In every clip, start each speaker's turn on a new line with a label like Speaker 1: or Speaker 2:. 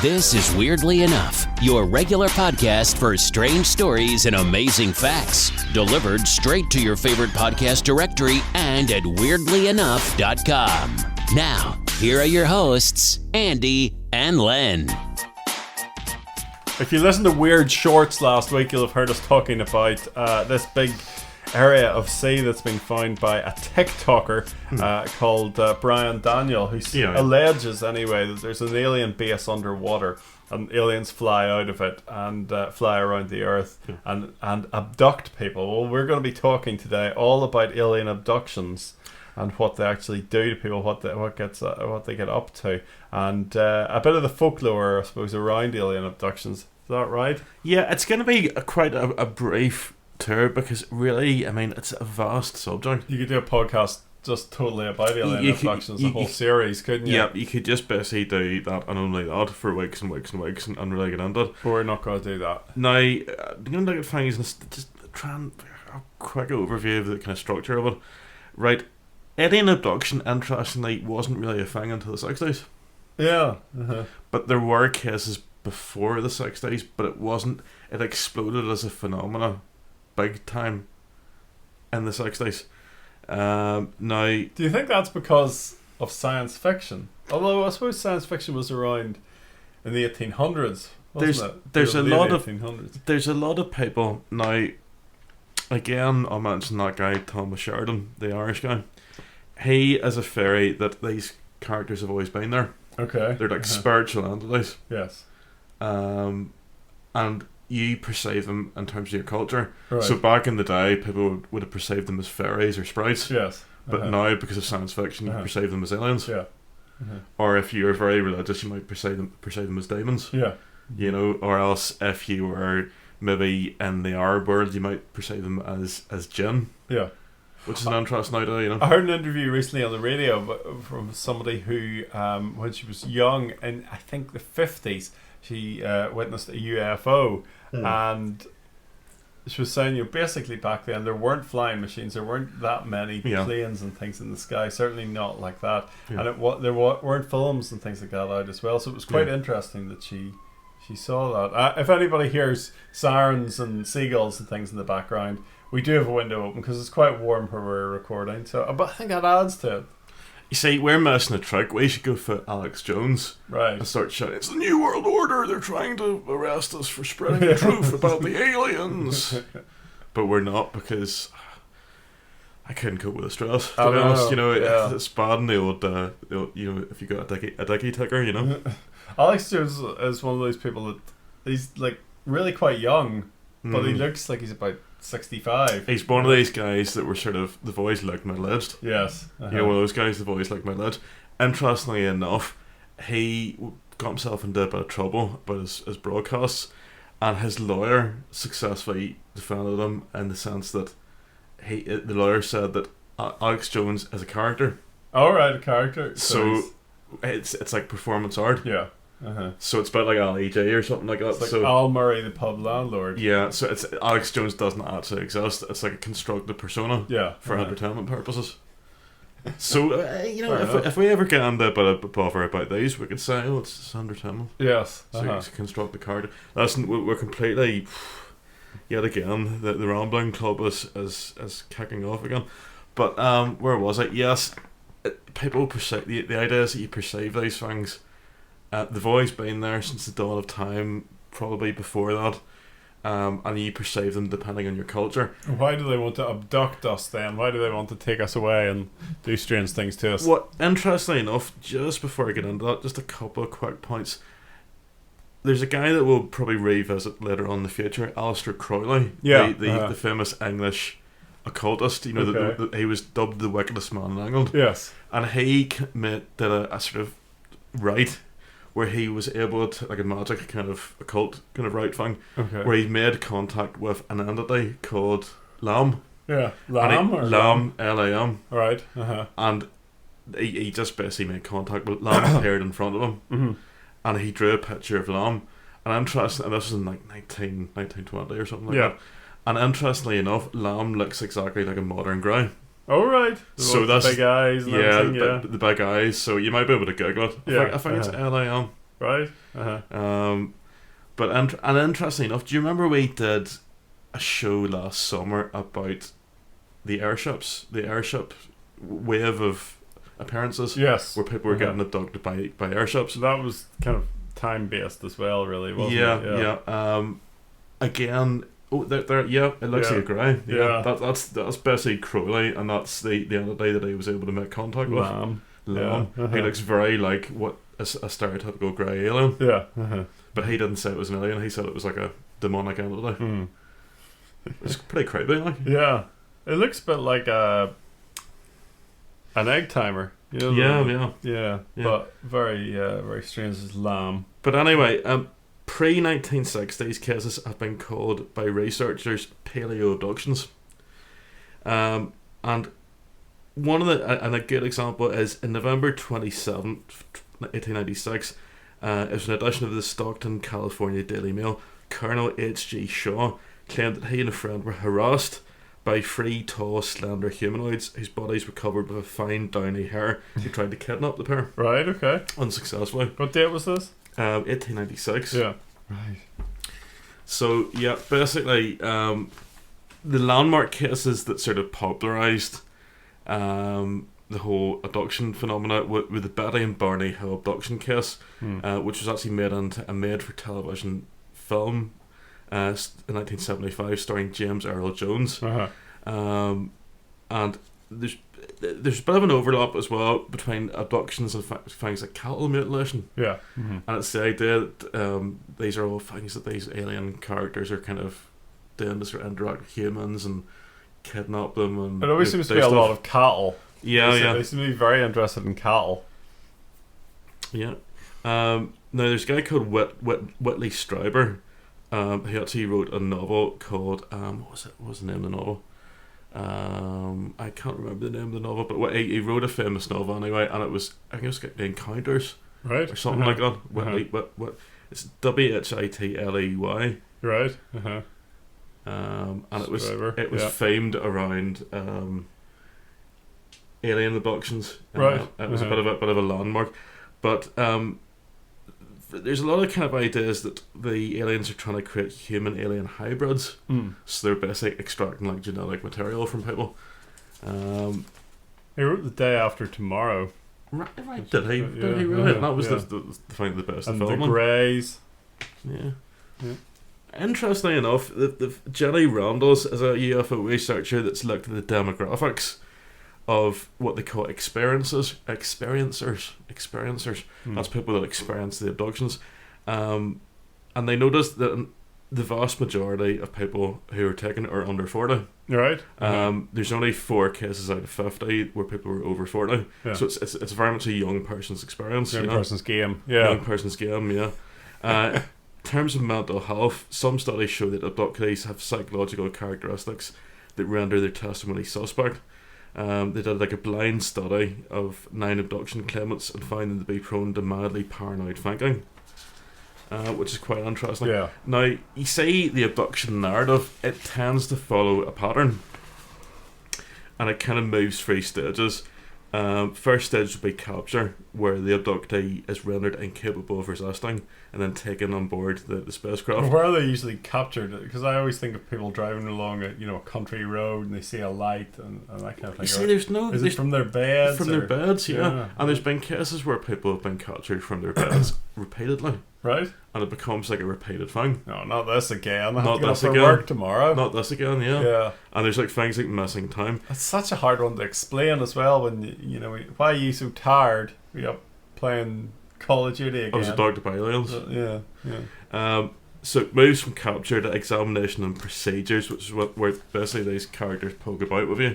Speaker 1: This is Weirdly Enough, your regular podcast for strange stories and amazing facts, delivered straight to your favorite podcast directory and at weirdlyenough.com. Now, here are your hosts, Andy and Len.
Speaker 2: If you listened to Weird Shorts last week, you'll have heard us talking about this big area of sea that's been found by a TikToker called Brian Daniel, who alleges anyway that there's an alien base underwater and aliens fly out of it and fly around the earth and abduct people. Well, we're going to be talking today all about alien abductions and what they actually do to people, what they get up to, and a bit of the folklore, I suppose, around alien abductions. Is that right?
Speaker 3: Yeah, it's going to be quite a brief tour because really, I mean, it's a vast subject.
Speaker 2: You could do a podcast just totally about alien abductions, the whole series, couldn't you?
Speaker 3: Yeah, you could just basically do that and only that for weeks and weeks and weeks and really get into it.
Speaker 2: But we're not going to do that.
Speaker 3: Now, the only thing I find is just try and a quick overview of the kind of structure of it. Right, alien abduction, interestingly, wasn't really a thing until the 60s.
Speaker 2: Yeah.
Speaker 3: But there were cases before the 60s, but it wasn't. It exploded as a phenomenon big time in the 60s. Now,
Speaker 2: do you think that's because of science fiction? Although I suppose science fiction was around in the 1800s.
Speaker 3: There's a lot of people now. Again, I'll mention that guy Thomas Sheridan, the Irish guy. He is a theory that these characters have always been there.
Speaker 2: Okay,
Speaker 3: they're like spiritual entities.
Speaker 2: Yes,
Speaker 3: and you perceive them in terms of your culture.
Speaker 2: Right.
Speaker 3: So back in the day, people would have perceived them as fairies or sprites.
Speaker 2: Yes.
Speaker 3: But now, because of science fiction, you perceive them as aliens.
Speaker 2: Yeah.
Speaker 3: Or if you're very religious, you might perceive them as demons.
Speaker 2: Yeah.
Speaker 3: You know, or else if you were maybe in the Arab world, you might perceive them as jinn.
Speaker 2: Yeah.
Speaker 3: Which is an interesting idea, you know.
Speaker 2: I heard an interview recently on the radio from somebody who, when she was young, in I think the 50s, she witnessed a UFO, and she was saying, basically back then there weren't flying machines, there weren't that many planes and things in the sky, certainly not like that, and there weren't films and things like that out as well. So it was quite interesting that she saw that. If anybody hears sirens and seagulls and things in the background, we do have a window open because it's quite warm where we're recording. So, but I think that adds to it.
Speaker 3: You see, we're missing a trick. We should go for Alex Jones,
Speaker 2: right,
Speaker 3: and start shouting, "It's the New World Order! They're trying to arrest us for spreading the truth about the aliens." But we're not, because I couldn't cope with the stress. To be honest, it's bad in the old, if you got a dicky ticker, you know.
Speaker 2: Alex Jones is one of those people that he's like really quite young, but he looks like he's about 65.
Speaker 3: He's one of these guys that were sort of, they've always looked middle-aged.
Speaker 2: Yes.
Speaker 3: You know, one of those guys that have always looked middle-aged. Interestingly enough, he got himself into a bit of trouble about his broadcasts, and his lawyer successfully defended him in the sense that the lawyer said that Alex Jones is a character.
Speaker 2: Oh, right, a character.
Speaker 3: So it's like performance art.
Speaker 2: Yeah.
Speaker 3: So it's about like Ali J or something like that.
Speaker 2: It's like Al Murray, the pub landlord.
Speaker 3: Yeah, so it's Alex Jones doesn't actually exist. It's like a constructed persona for entertainment purposes. So, if we ever get into a bit of bother about these, we could say, it's entertainment.
Speaker 2: Yes.
Speaker 3: So you construct the card. Listen, we're completely, yet again, the Rambling Club is kicking off again. But where was it? Yes, people perceive, the idea is that you perceive these things. They've always been there since the dawn of time, probably before that, and you perceive them depending on your culture.
Speaker 2: Why do they want to abduct us then? Why do they want to take us away and do strange things to us?
Speaker 3: Well, interestingly enough, just before I get into that, just a couple of quick points. There's a guy that we'll probably revisit later on in the future, Aleister Crowley, the famous English occultist. You know, he was dubbed the wickedest man in England.
Speaker 2: Yes.
Speaker 3: And he did a sort of rite where he was able to, like a magic kind of occult kind of rite thing, where he made contact with an entity called Lam.
Speaker 2: Yeah, Lam?
Speaker 3: Lam, L-A-M.
Speaker 2: Right,
Speaker 3: And he just basically made contact with Lam, appeared in front of him, and he drew a picture of Lam. And interesting, and this was in like 1920 or something like that. And interestingly enough, Lam looks exactly like a modern grey.
Speaker 2: Oh, right.
Speaker 3: So
Speaker 2: the
Speaker 3: that's
Speaker 2: big eyes and everything,
Speaker 3: the big eyes. So you might be able to Google it. I think it's L-A-M.
Speaker 2: Right.
Speaker 3: But and interesting enough, do you remember we did a show last summer about the airships, the airship wave of appearances?
Speaker 2: Yes.
Speaker 3: Where people were getting abducted by airships.
Speaker 2: So that was kind of time based as well, really, wasn't it?
Speaker 3: Yeah. Again, it looks like a grey. Yeah. That's basically Crowley, and that's the entity that he was able to make contact with.
Speaker 2: Lamb.
Speaker 3: He looks very like what a stereotypical grey alien.
Speaker 2: Yeah.
Speaker 3: But he didn't say it was an alien. He said it was like a demonic entity. It's pretty creepy, like.
Speaker 2: Yeah. It looks a bit like an egg timer. You know, yeah. But very, very strange as lamb.
Speaker 3: But anyway, pre-1960s cases have been called by researchers Paleo Abductions. And one of and a good example is in November 27th, 1896, it was an edition of the Stockton, California Daily Mail. Colonel H.G. Shaw claimed that he and a friend were harassed by three tall, slender humanoids whose bodies were covered with a fine, downy hair who tried to kidnap the pair.
Speaker 2: Right, okay.
Speaker 3: Unsuccessfully.
Speaker 2: What date was this?
Speaker 3: 1896.
Speaker 2: Yeah. Right.
Speaker 3: So, yeah, basically, the landmark cases that sort of popularised the whole abduction phenomena with the Betty and Barney Hill abduction case, which was actually made into a made-for-television film in 1975 starring James Earl Jones. And there's a bit of an overlap as well between abductions and things like cattle mutilation.
Speaker 2: Yeah.
Speaker 3: And it's the idea that these are all things that these alien characters are kind of doing to sort of interact with humans and kidnap them. And
Speaker 2: it always seems to be a lot of cattle.
Speaker 3: Yeah,
Speaker 2: They seem to be very interested in cattle.
Speaker 3: Yeah. Now there's a guy called Whitley Strieber. He actually wrote a novel called what was the name of the novel? I can't remember the name of the novel, but he wrote a famous novel anyway, and I think it was The Encounters,
Speaker 2: right,
Speaker 3: or something like that. Whitley, it's Whitley.
Speaker 2: Right.
Speaker 3: And it was
Speaker 2: Strieber,
Speaker 3: famed around alien abductions.
Speaker 2: Right.
Speaker 3: It was a bit of a landmark, but there's a lot of kind of ideas that the aliens are trying to create human alien hybrids. So they're basically extracting like genetic material from people.
Speaker 2: He wrote The Day After Tomorrow.
Speaker 3: Right. Did he really? That was the thing, the best
Speaker 2: and
Speaker 3: film.
Speaker 2: The Greys.
Speaker 3: Yeah. Interestingly enough, the Jenny Randles is a UFO researcher that's looked at the demographics of what they call experiencers. That's people that experience the abductions, and they noticed that the vast majority of people who are taken are under 40.
Speaker 2: Right.
Speaker 3: There's only 4 cases out of 50 where people were over 40.
Speaker 2: Yeah.
Speaker 3: So it's very much a young person's experience.
Speaker 2: Young person's game. Yeah.
Speaker 3: Young person's game. Yeah. In terms of mental health, some studies show that abductees have psychological characteristics that render their testimony suspect. They did like a blind study of 9 abduction claimants and found them to be prone to madly paranoid thinking, which is quite interesting.
Speaker 2: Yeah.
Speaker 3: Now, you see the abduction narrative, it tends to follow a pattern, and it kind of moves 3 stages. First stage would be capture, where the abductee is rendered incapable of resisting and then taken on board the spacecraft.
Speaker 2: Where are they usually captured? Because I always think of people driving along a country road and they see a light and that kind of thing.
Speaker 3: You see, there's no...
Speaker 2: Is it from their beds?
Speaker 3: From their beds, yeah. And there's been cases where people have been captured from their beds repeatedly.
Speaker 2: Right.
Speaker 3: And it becomes like a repeated thing.
Speaker 2: No, not this again. I have
Speaker 3: not
Speaker 2: to get
Speaker 3: this
Speaker 2: up for
Speaker 3: again.
Speaker 2: work tomorrow.
Speaker 3: Not this again, yeah.
Speaker 2: Yeah.
Speaker 3: And there's like things like missing time.
Speaker 2: It's such a hard one to explain as well. When why are you so tired? You're up playing Call of Duty again.
Speaker 3: I was abducted by aliens.
Speaker 2: Yeah.
Speaker 3: So it moves from capture to examination and procedures, which is where basically these characters poke about with you.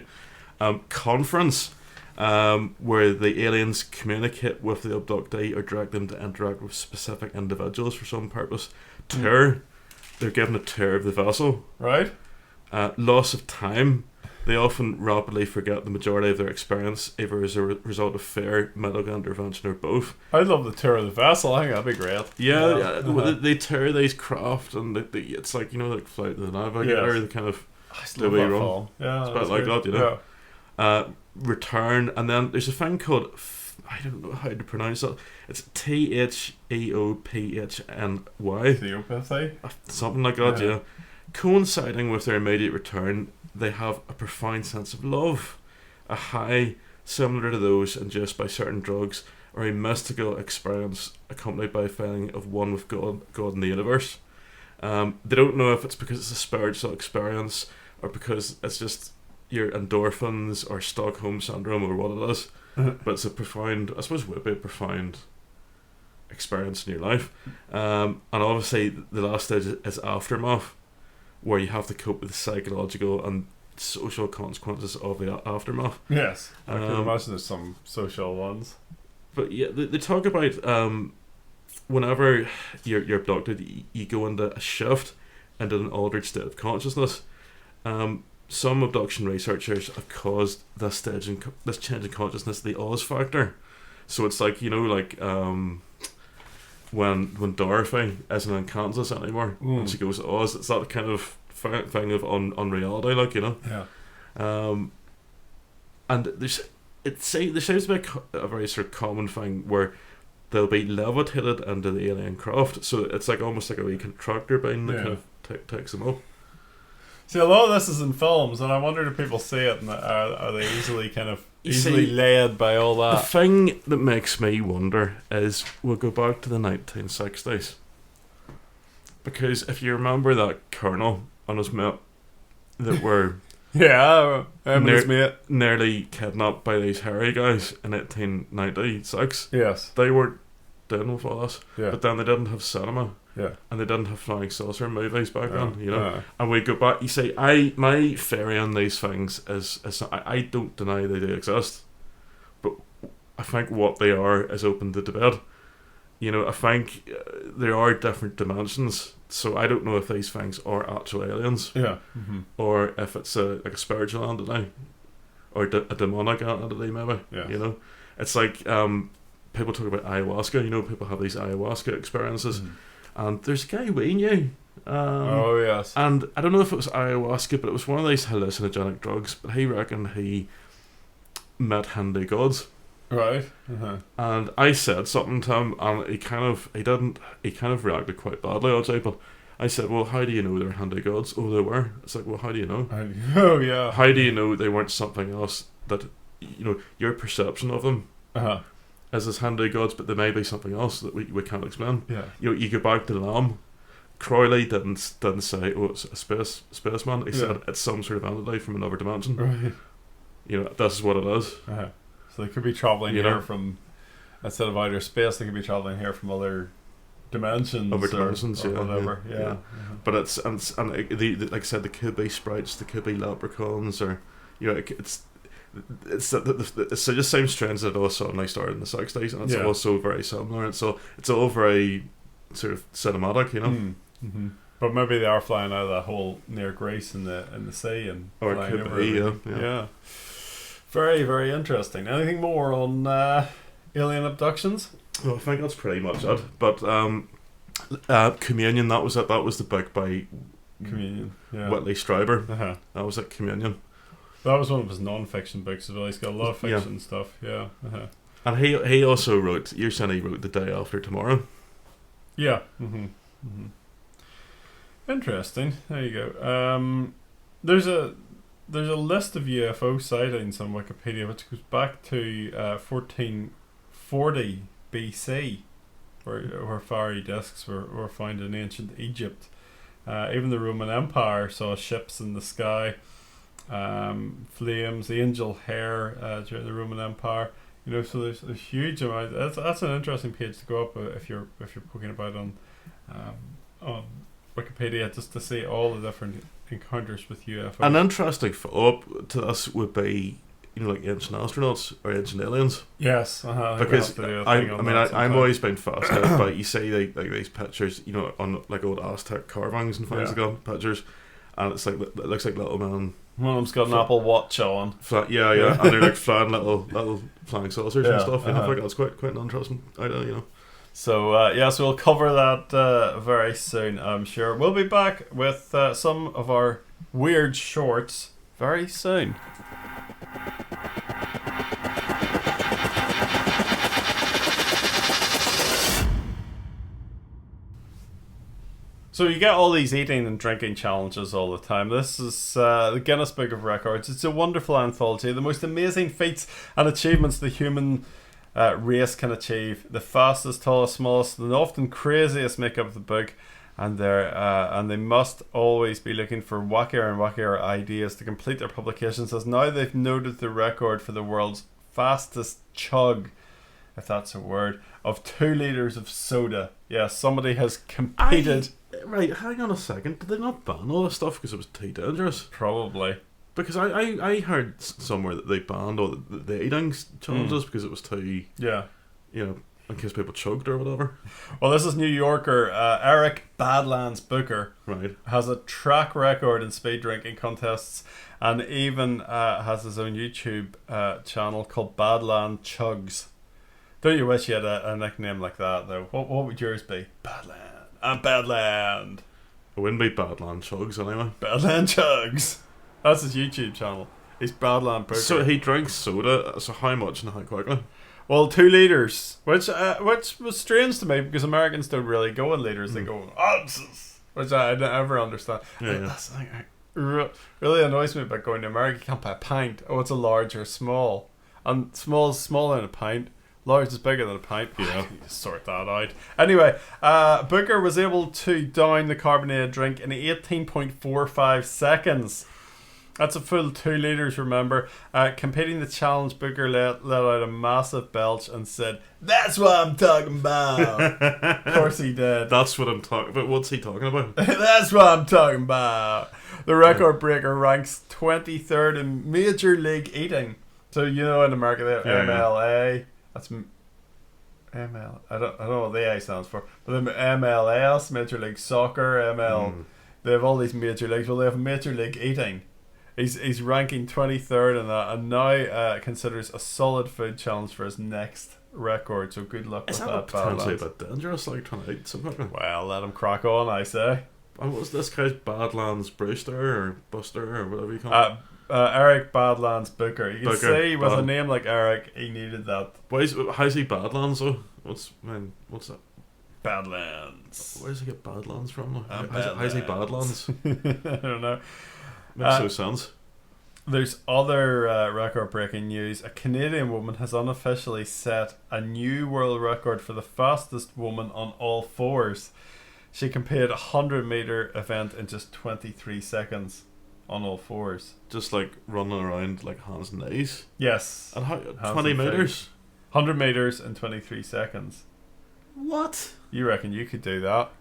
Speaker 3: Conference, where the aliens communicate with the abductee or direct them to interact with specific individuals for some purpose. Tour, they're given a tour of the vessel.
Speaker 2: Right.
Speaker 3: Loss of time, they often rapidly forget the majority of their experience, either as a result of fear, medical intervention, or both.
Speaker 2: I'd love the tour of the vessel. I think that'd be great.
Speaker 3: Yeah. They tour these craft, and it's like like Flight of the Navigator.
Speaker 2: Yes.
Speaker 3: The kind of
Speaker 2: the way run.
Speaker 3: Yeah, it's a bit like that, Return, and then there's a thing called I don't know how to pronounce it. It's Theopphny.
Speaker 2: Theopathy?
Speaker 3: Something like that, yeah. Coinciding with their immediate return, they have a profound sense of love, a high similar to those induced by certain drugs, or a mystical experience accompanied by a feeling of one with God and the universe. They don't know if it's because it's a spiritual experience or because it's just your endorphins or Stockholm syndrome or what it is. But it's a profound, I suppose, would be a profound experience in your life. And obviously, the last stage is aftermath, where you have to cope with the psychological and social consequences of the aftermath.
Speaker 2: Yes, I can imagine there's some social ones.
Speaker 3: But yeah, they talk about whenever you're abducted, you go into a shift into an altered state of consciousness. Some abduction researchers have caused this change in consciousness the Oz factor. So it's like, when Dorothy isn't in Kansas anymore and she goes to Oz, it's that kind of thing of unreality,
Speaker 2: Yeah.
Speaker 3: And there seems to be a very sort of common thing where they'll be levitated into the alien craft. So it's like almost like a wee tractor beam that kind of takes them up.
Speaker 2: See, a lot of this is in films, and I wonder do people see it, and are they easily led by all that?
Speaker 3: The thing that makes me wonder is we'll go back to the 1960s. Because if you remember that colonel and his mate that were nearly kidnapped by these hairy guys in 1896.
Speaker 2: Yes.
Speaker 3: They were dealing with all this.
Speaker 2: Yeah.
Speaker 3: But then they didn't have cinema.
Speaker 2: Yeah.
Speaker 3: And they didn't have flying saucer movies back then, And we go back, you see, my theory on these things is I don't deny they do exist. But I think what they are is open to debate. I think there are different dimensions. So I don't know if these things are actual aliens.
Speaker 2: Yeah. Mm-hmm.
Speaker 3: Or if it's a spiritual entity. Or a demonic entity, maybe.
Speaker 2: Yeah.
Speaker 3: It's like people talk about ayahuasca. People have these ayahuasca experiences.
Speaker 2: Mm.
Speaker 3: And there's a guy we knew.
Speaker 2: Oh, yes.
Speaker 3: And I don't know if it was ayahuasca, but it was one of these hallucinogenic drugs. But he reckoned he met Hindu gods.
Speaker 2: Right. Uh-huh.
Speaker 3: And I said something to him, and he kind of reacted quite badly, I'd say. But I said, well, how do you know they're Hindu gods? Oh, they were. It's like, well, how do you know?
Speaker 2: Oh, yeah.
Speaker 3: How do you know they weren't something else that, your perception of them as Hindu gods, but there may be something else that we can't explain.
Speaker 2: Yeah.
Speaker 3: You go back to Lamb. Crowley didn't say, oh, it's a spaceman. He said it's some sort of entity from another dimension.
Speaker 2: Right.
Speaker 3: This is what it is.
Speaker 2: Uh-huh. So they could be travelling here from, instead of outer space, they could be travelling here from other dimensions.
Speaker 3: Other dimensions,
Speaker 2: or whatever. Yeah.
Speaker 3: Yeah. But it's like I said, they could be sprites, they could be leprechauns, or it just seems strange that it all suddenly started in the 60s, and it's also very similar, and so it's all very sort of cinematic,
Speaker 2: Mm-hmm. But maybe they are flying out of that hole near Greece in the sea, and
Speaker 3: or it could be,
Speaker 2: yeah. Very, very interesting. Anything more on alien abductions?
Speaker 3: Well, I think that's pretty much it. But Communion, that was it. That was the book by
Speaker 2: Communion. Yeah.
Speaker 3: Whitley Strieber.
Speaker 2: Uh-huh.
Speaker 3: That was it. Communion.
Speaker 2: That was one of his non-fiction books as well. He's got a lot of fiction stuff. Yeah. Uh-huh.
Speaker 3: And he also wrote. You're saying he wrote The Day After Tomorrow.
Speaker 2: Yeah. Mm-hmm. Mm-hmm. Interesting. There you go. There's a list of UFO sightings on Wikipedia which goes back to 1440 BC, where fiery discs were found in ancient Egypt. Even the Roman Empire saw ships in the sky, flames, angel hair during the Roman Empire. So there's a huge amount. That's an interesting page to go up if you're poking about on Wikipedia, just to see all the different encounters with UFOs.
Speaker 3: An interesting follow-up to this would be, like ancient astronauts or ancient aliens.
Speaker 2: Yes,
Speaker 3: because I'm always been fascinated by, you see like these pictures, on like old Aztec carvings and things like that, pictures, and it's like it looks like little man.
Speaker 2: One of them's got an Apple Watch on.
Speaker 3: And they're like flying little flying saucers and stuff. I think that's quite an interesting idea.
Speaker 2: So so we'll cover that very soon, I'm sure. We'll be back with some of our weird shorts very soon. So you get all these eating and drinking challenges all the time. This is the Guinness Book of Records. It's a wonderful anthology. The most amazing feats and achievements the human race can achieve. The fastest, tallest, smallest, and often craziest make up the book. And they must always be looking for wackier and wackier ideas to complete their publications, as now they've noted the record for the world's fastest chug, if that's a word, of 2 litres of soda. Yeah, somebody has competed.
Speaker 3: Right, hang on a second. Did they not ban all this stuff because it was too dangerous?
Speaker 2: Probably.
Speaker 3: Because I heard somewhere that they banned all the eating challenges because it was too...
Speaker 2: Yeah.
Speaker 3: You know, in case people choked or whatever.
Speaker 2: Well, this is New Yorker Eric Badlands Booker.
Speaker 3: Right.
Speaker 2: Has a track record in speed drinking contests, and even has his own YouTube channel called Badland Chugs. Don't you wish you had a nickname like that, though? What would yours be? Badland. I'm Badland.
Speaker 3: It wouldn't be Badland Chugs anyway.
Speaker 2: Badland Chugs. That's his YouTube channel. He's Badland Booker.
Speaker 3: So he drinks soda. So how much and how quickly?
Speaker 2: Well, 2 litres, which was strange to me because Americans don't really go in litres. They go in ounces, which I never understand.
Speaker 3: Yeah.
Speaker 2: That's the thing really annoys me about going to America. You can't buy a pint. Oh, it's a large or small, and small is smaller than a pint. Large is bigger than a pint.
Speaker 3: Yeah.
Speaker 2: You just sort that out. Anyway, Booker was able to down the carbonated drink in 18.45 seconds. That's a full 2 litres, remember. Competing the challenge, Booker let out a massive belch and said, "That's what I'm talking about." Of course he did.
Speaker 3: That's what I'm talking about. What's he talking about?
Speaker 2: That's what I'm talking about. The record breaker ranks 23rd in Major League Eating. So, you know, in America they have MLA. That's ML. I don't know what the A stands for. But then MLS, Major League Soccer, ML. They have all these major leagues. Well, they have Major League Eating. He's ranking 23rd in that, and now considers a solid food challenge for his next record. So good luck with that.
Speaker 3: Is that potentially a bit dangerous, like trying to eat something?
Speaker 2: Well, let him crack on, I say.
Speaker 3: And what was this guy's Badlands Brewster or Buster or whatever you call it?
Speaker 2: Eric Badlands Booker. You can
Speaker 3: Booker,
Speaker 2: see with a name like Eric, he needed that.
Speaker 3: How's he Badlands though? What's that?
Speaker 2: Badlands.
Speaker 3: Where does he get Badlands from?
Speaker 2: How's
Speaker 3: he Badlands?
Speaker 2: I don't know.
Speaker 3: Makes no sense.
Speaker 2: There's other record-breaking news. A Canadian woman has unofficially set a new world record for the fastest woman on all fours. She completed a 100-meter event in just 23 seconds on all fours.
Speaker 3: Just like running around like hands and knees?
Speaker 2: Yes.
Speaker 3: And how?
Speaker 2: Hands
Speaker 3: 20
Speaker 2: and
Speaker 3: meters?
Speaker 2: feet. 100 meters in 23 seconds.
Speaker 3: What?
Speaker 2: You reckon you could do that?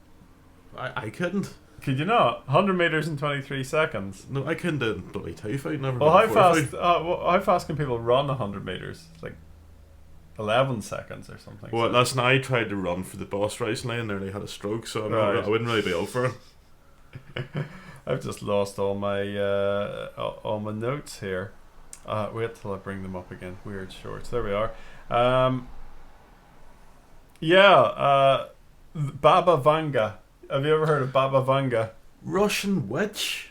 Speaker 3: I couldn't.
Speaker 2: Could you not? 100 meters in 23 seconds.
Speaker 3: No, I couldn't do bloody 2 feet. Never.
Speaker 2: Well, how fast can people run 100 meters? It's like 11 seconds or something.
Speaker 3: Well, listen, I tried to run for the boss recently and nearly had a stroke, so I wouldn't really be up for it.
Speaker 2: I've just lost all my notes here. Wait till I bring them up again. Weird shorts. There we are. Baba Vanga. Have you ever heard of Baba Vanga?
Speaker 3: Russian witch?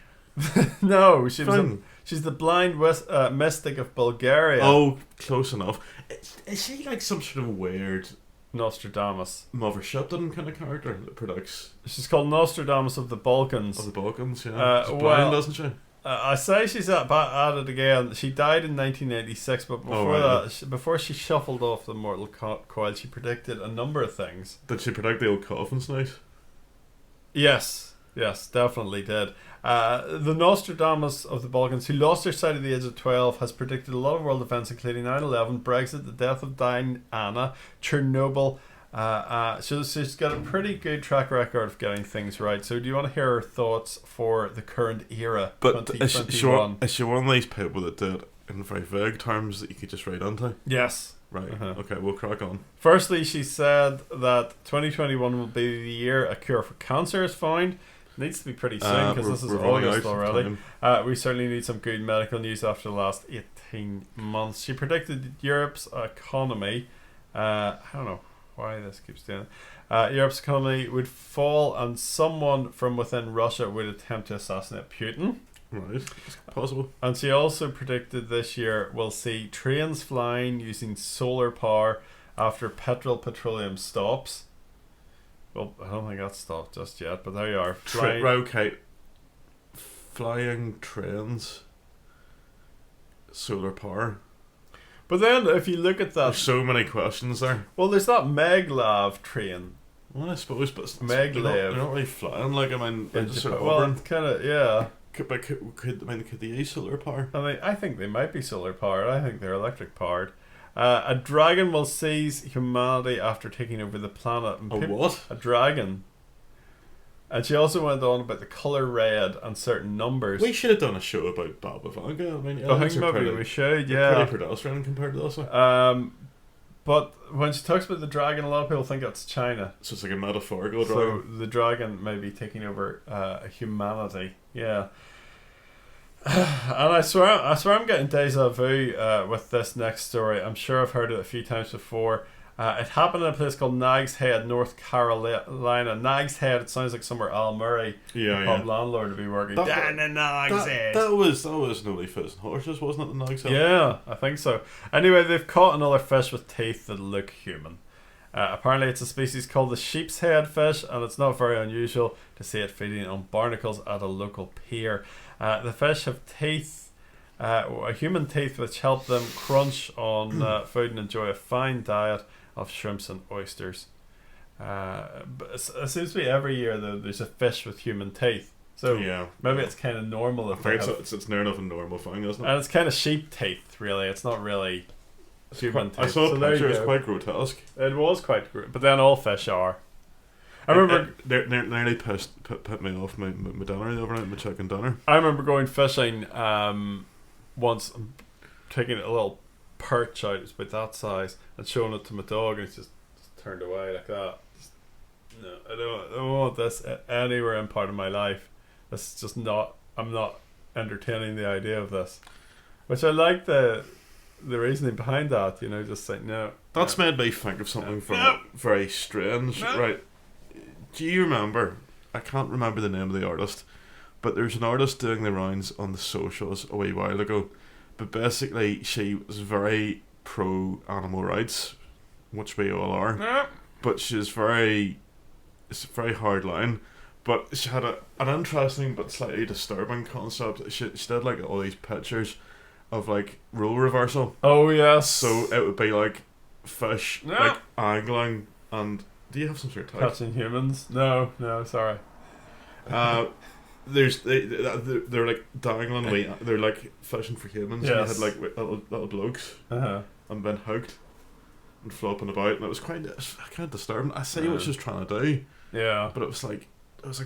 Speaker 2: No, she's the blind mystic of Bulgaria.
Speaker 3: Oh, close enough. Is she like some sort of weird
Speaker 2: Nostradamus?
Speaker 3: Mother Shipton kind of character that predicts?
Speaker 2: She's called Nostradamus of the Balkans.
Speaker 3: Of the Balkans, yeah. She's blind,
Speaker 2: well,
Speaker 3: doesn't she?
Speaker 2: I say she's at it again. She died in 1986, but before before she shuffled off the mortal coil, she predicted a number of things.
Speaker 3: Did she predict the old coffins night?
Speaker 2: Yes, definitely did. The Nostradamus of the Balkans, who lost her sight at the age of 12, has predicted a lot of world events, including 9/11, Brexit, the death of Diana, Chernobyl. She's got a pretty good track record of getting things right. So do you want to hear her thoughts for the current era,
Speaker 3: but
Speaker 2: 2021?
Speaker 3: Is she one of these people that do it in very vague terms that you could just read into?
Speaker 2: Yes.
Speaker 3: Right. Okay, we'll crack on.
Speaker 2: Firstly, she said that 2021 will be the year a cure for cancer is found. It needs to be pretty soon because this is August already. We certainly need some good medical news after the last 18 months. She predicted Europe's economy. I don't know why this keeps doing it. Europe's economy would fall and someone from within Russia would attempt to assassinate Putin.
Speaker 3: Right, it's possible.
Speaker 2: And she also predicted this year we'll see trains flying using solar power after petroleum stops. Well, I don't think that's stopped just yet, but there you are.
Speaker 3: Okay. Flying trains. Solar power.
Speaker 2: But then, if you look at that,
Speaker 3: There's so many questions there.
Speaker 2: well, there's that maglev train.
Speaker 3: Well, I suppose, but
Speaker 2: Maglev.
Speaker 3: they're not really flying. Like, I mean, they're just sort of
Speaker 2: Well,
Speaker 3: hovering.
Speaker 2: it's kind of, yeah.
Speaker 3: Could they use solar power?
Speaker 2: I think they might be solar powered. I think they're electric powered. A dragon will seize humanity after taking over the planet. And
Speaker 3: What?
Speaker 2: A dragon. And she also went on about the colour red and certain numbers.
Speaker 3: We should have done a show about Baba Vanga. I mean,
Speaker 2: I think maybe we should, yeah.
Speaker 3: Pretty pedestrian compared to this one.
Speaker 2: But when she talks about the dragon, a lot of people think it's China.
Speaker 3: So it's like a metaphorical
Speaker 2: So
Speaker 3: dragon.
Speaker 2: the dragon may be taking over humanity. Yeah. And I swear I'm getting deja vu with this next story. I'm sure I've heard it a few times before. It happened in a place called Nags Head, North Carolina. Nags Head, it sounds like somewhere Al Murray, pub landlord, to be working. Down in Nags Head.
Speaker 3: That was Nobody Fits and Horses, wasn't it, the Nags Head?
Speaker 2: Yeah, I think so. Anyway, they've caught another fish with teeth that look human. Apparently it's a species called the Sheepshead Fish, and it's not very unusual to see it feeding on barnacles at a local pier. The fish have teeth, human teeth, which help them crunch on food and enjoy a fine diet of shrimps and oysters. But it seems to be every year though there's a fish with human teeth. So
Speaker 3: yeah,
Speaker 2: maybe it's kind of normal.
Speaker 3: I think it's near enough a normal thing, isn't it?
Speaker 2: And it's kind of sheep teeth, really. It's not really human teeth.
Speaker 3: I saw a picture. It's
Speaker 2: go.
Speaker 3: quite grotesque.
Speaker 2: It was quite great, but then all fish are. I remember
Speaker 3: they nearly put me off my dinner the other night, my chicken dinner.
Speaker 2: I remember going fishing once, taking a little perch out, it was about that size, and showing it to my dog, and he just turned away like that. No, I don't want this anywhere in part of my life. This is just not. I'm not entertaining the idea of this, which I like the reasoning behind that. You know, just like no.
Speaker 3: That's made me think of something very strange.
Speaker 2: No.
Speaker 3: Right? Do you remember? I can't remember the name of the artist, but there's an artist doing the rounds on the socials a wee while ago. But basically, she was very pro animal rights, which we all are.
Speaker 2: No.
Speaker 3: But it's a very hard line. But she had an interesting but slightly disturbing concept. She did like all these pictures of like role reversal.
Speaker 2: Oh yes.
Speaker 3: So it would be like fish
Speaker 2: No.
Speaker 3: like angling and. Do you have some sort of type?
Speaker 2: Catching humans? No, sorry.
Speaker 3: They're like dangling. They're like fishing for humans.
Speaker 2: Yes.
Speaker 3: And you had like little blokes and then hooked and flopping about, and it was kind of disturbing. I see what she was trying to do.
Speaker 2: Yeah,
Speaker 3: but it was like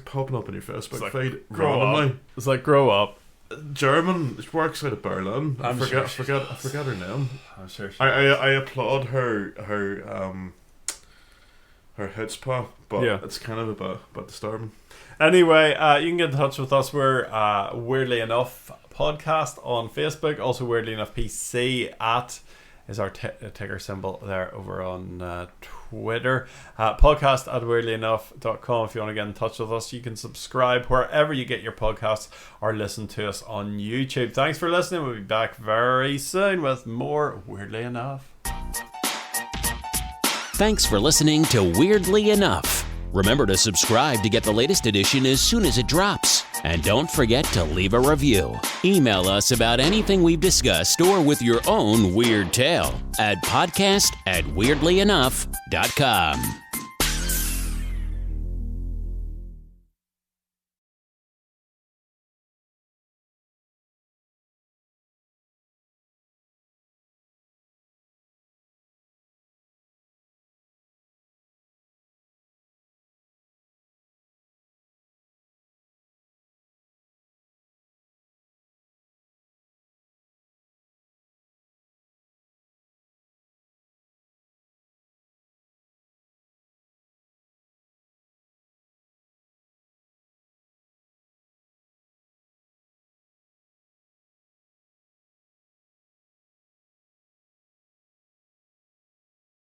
Speaker 3: popping up in your Facebook
Speaker 2: like,
Speaker 3: feed
Speaker 2: grow
Speaker 3: randomly.
Speaker 2: up. It's like grow up.
Speaker 3: German. She works out of Berlin. I forget her name.
Speaker 2: I'm sure.
Speaker 3: I applaud her chutzpah, but it's kind of a bit disturbing.
Speaker 2: Anyway, you can get in touch with us. We're Weirdly Enough Podcast on Facebook. Also, Weirdly Enough PC is our ticker symbol there over on Twitter. Podcast at weirdlyenough.com if you want to get in touch with us. You can subscribe wherever you get your podcasts or listen to us on YouTube. Thanks for listening. We'll be back very soon with more Weirdly Enough.
Speaker 1: Thanks for listening to Weirdly Enough. Remember to subscribe to get the latest edition as soon as it drops. And don't forget to leave a review. Email us about anything we've discussed or with your own weird tale at podcast@weirdlyenough.com.